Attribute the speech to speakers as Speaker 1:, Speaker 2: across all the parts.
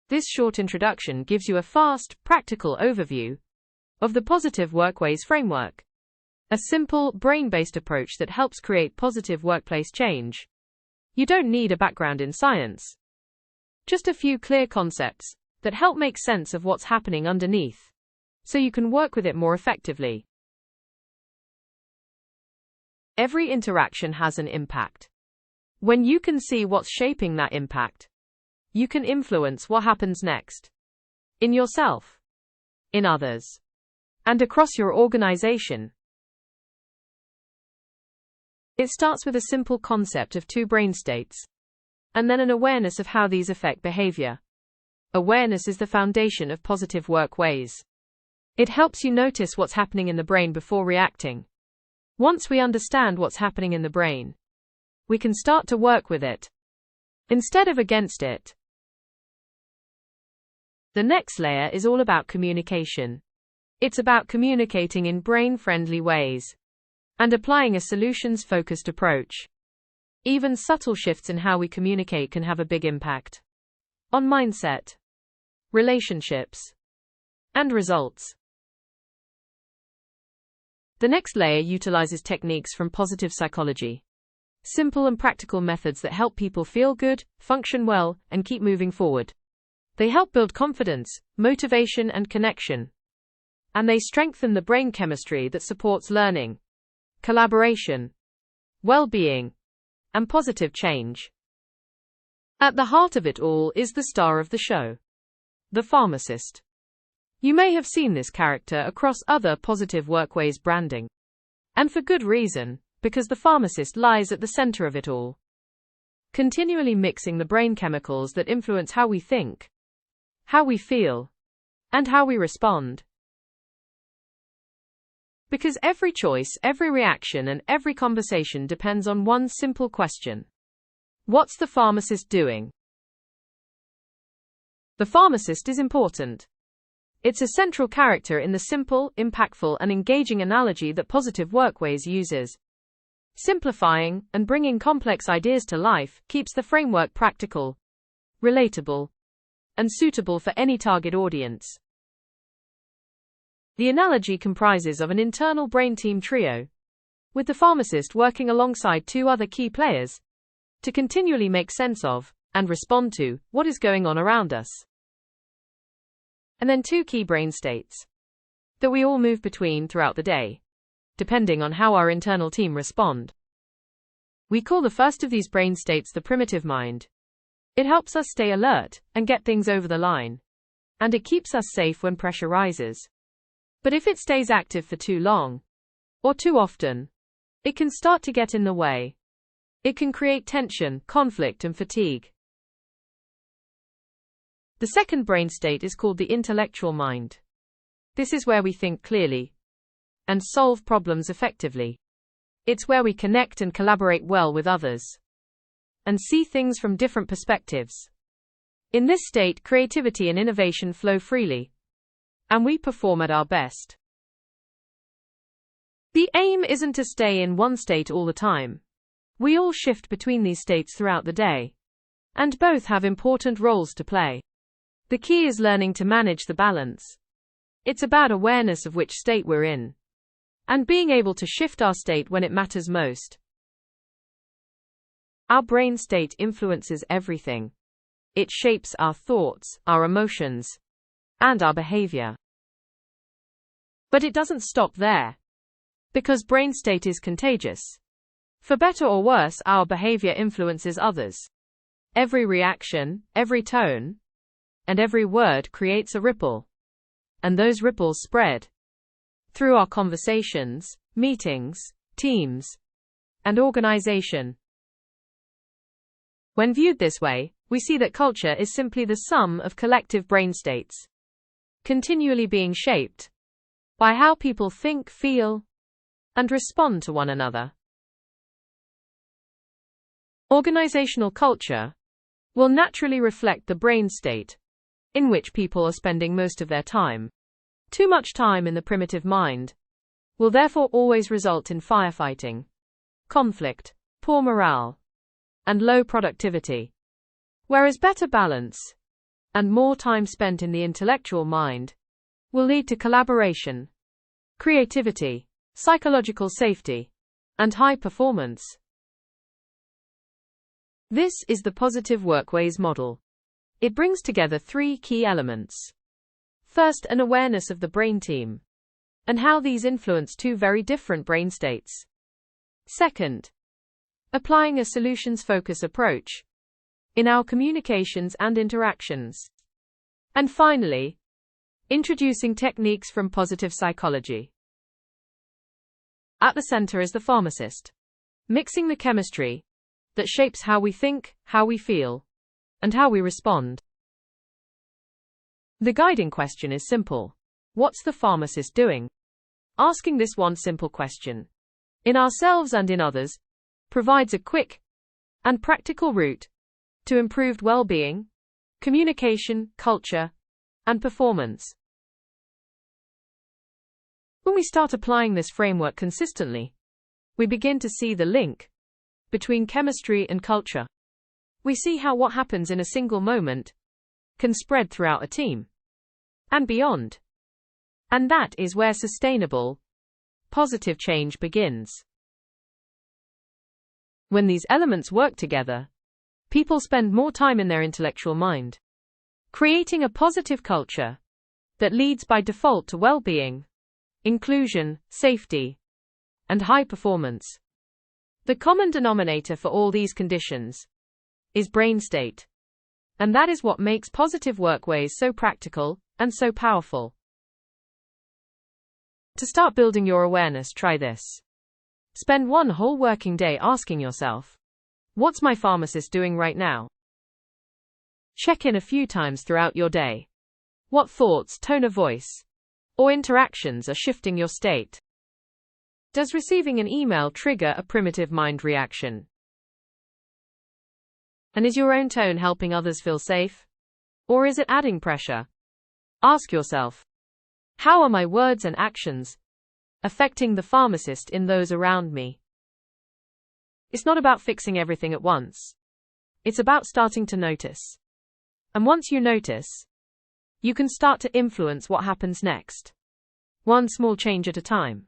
Speaker 1: This short introduction gives you a fast, practical overview of the Positive Workways framework, a simple, brain-based approach that helps create positive workplace change. You don't need a background in science, just a few clear concepts that help make sense of what's happening underneath, so you can work with it more effectively. Every interaction has an impact. When you can see what's shaping that impact, you can influence what happens next. In yourself, in others, and across your organization. It starts with a simple concept of two brain states, and then an awareness of how these affect behavior. Awareness is the foundation of positive workways. It helps you notice what's happening in the brain before reacting. Once we understand what's happening in the brain, we can start to work with it, instead of against it. The next layer is all about communication. It's about communicating in brain-friendly ways and applying a solutions-focused approach. Even subtle shifts in how we communicate can have a big impact on mindset, relationships, and results. The next layer utilizes techniques from positive psychology. Simple and practical methods that help people feel good, function well, and keep moving forward. They help build confidence, motivation, and connection. And they strengthen the brain chemistry that supports learning, collaboration, well-being, and positive change. At the heart of it all is the star of the show, the pharmacist. You may have seen this character across other Positive Workways branding. And for good reason, because the pharmacist lies at the center of it all, continually mixing the brain chemicals that influence how we think, how we feel, and how we respond. Because every choice, every reaction, and every conversation depends on one simple question. What's the pharmacist doing? The pharmacist is important. It's a central character in the simple, impactful, and engaging analogy that Positive Workways uses. Simplifying and bringing complex ideas to life keeps the framework practical, relatable, and suitable for any target audience. The analogy comprises of an internal brain team trio, with the pharmacist working alongside two other key players to continually make sense of and respond to what is going on around us. And then two key brain states that we all move between throughout the day, depending on how our internal team respond. We call the first of these brain states the primitive mind. It helps us stay alert and get things over the line, and it keeps us safe when pressure rises. But if it stays active for too long, or too often, it can start to get in the way. It can create tension, conflict, and fatigue. The second brain state is called the intellectual mind. This is where we think clearly and solve problems effectively. It's where we connect and collaborate well with others and see things from different perspectives. In this state, creativity and innovation flow freely, and we perform at our best. The aim isn't to stay in one state all the time. We all shift between these states throughout the day, and both have important roles to play. The key is learning to manage the balance. It's about awareness of which state we're in, and being able to shift our state when it matters most. Our brain state influences everything. It shapes our thoughts, our emotions, and our behavior. But it doesn't stop there, because brain state is contagious. For better or worse, our behavior influences others. Every reaction, every tone, and every word creates a ripple. And those ripples spread through our conversations, meetings, teams, and organization. When viewed this way, we see that culture is simply the sum of collective brain states, continually being shaped by how people think, feel, and respond to one another. Organizational culture will naturally reflect the brain state in which people are spending most of their time. Too much time in the primitive mind will therefore always result in firefighting, conflict, poor morale, and low productivity. Whereas better balance and more time spent in the intellectual mind will lead to collaboration, creativity, psychological safety, and high performance. This is the Positive Workways model. It brings together three key elements. First, an awareness of the brain team and how these influence two very different brain states. Second, applying a solutions-focused approach in our communications and interactions. And finally, introducing techniques from positive psychology. At the center is the pharmacist, mixing the chemistry that shapes how we think, how we feel, and how we respond. The guiding question is simple. What's the pharmacist doing? Asking this one simple question, in ourselves and in others, provides a quick and practical route to improved well-being, communication, culture, and performance. When we start applying this framework consistently, we begin to see the link between chemistry and culture. We see how what happens in a single moment can spread throughout a team and beyond. And that is where sustainable, positive change begins. When these elements work together, people spend more time in their intellectual mind, creating a positive culture that leads by default to well-being, inclusion, safety, and high performance. The common denominator for all these conditions is brain state. And that is what makes Positive Workways so practical and so powerful. To start building your awareness, try this. Spend one whole working day asking yourself, what's my pharmacist doing right now? Check in a few times throughout your day. What thoughts, tone of voice, or interactions are shifting your state? Does receiving an email trigger a primitive mind reaction? And is your own tone helping others feel safe? Or is it adding pressure? Ask yourself, how are my words and actions affecting the pharmacist in those around me? It's not about fixing everything at once. It's about starting to notice. And once you notice, you can start to influence what happens next. One small change at a time.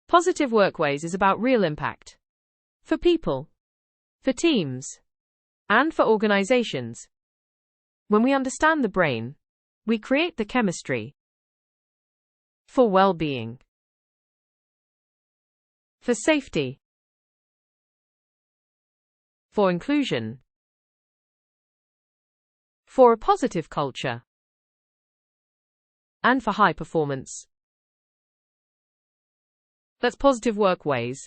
Speaker 1: Positive Workways is about real impact. For people, for teams, and for organizations. When we understand the brain, we create the chemistry for well-being, for safety, for inclusion, for a positive culture, and for high performance. That's Positive Workways.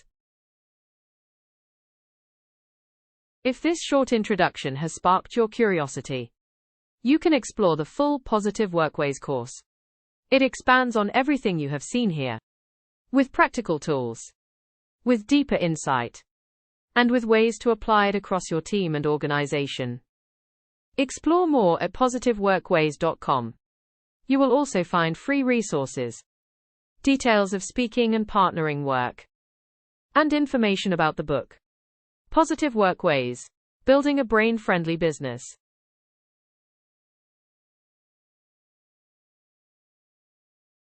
Speaker 1: If this short introduction has sparked your curiosity, you can explore the full Positive Workways course. It expands on everything you have seen here, with practical tools, with deeper insight, and with ways to apply it across your team and organization. Explore more at positiveworkways.com. You will also find free resources, details of speaking and partnering work, and information about the book, Positive Workways, Building a Brain-Friendly Business.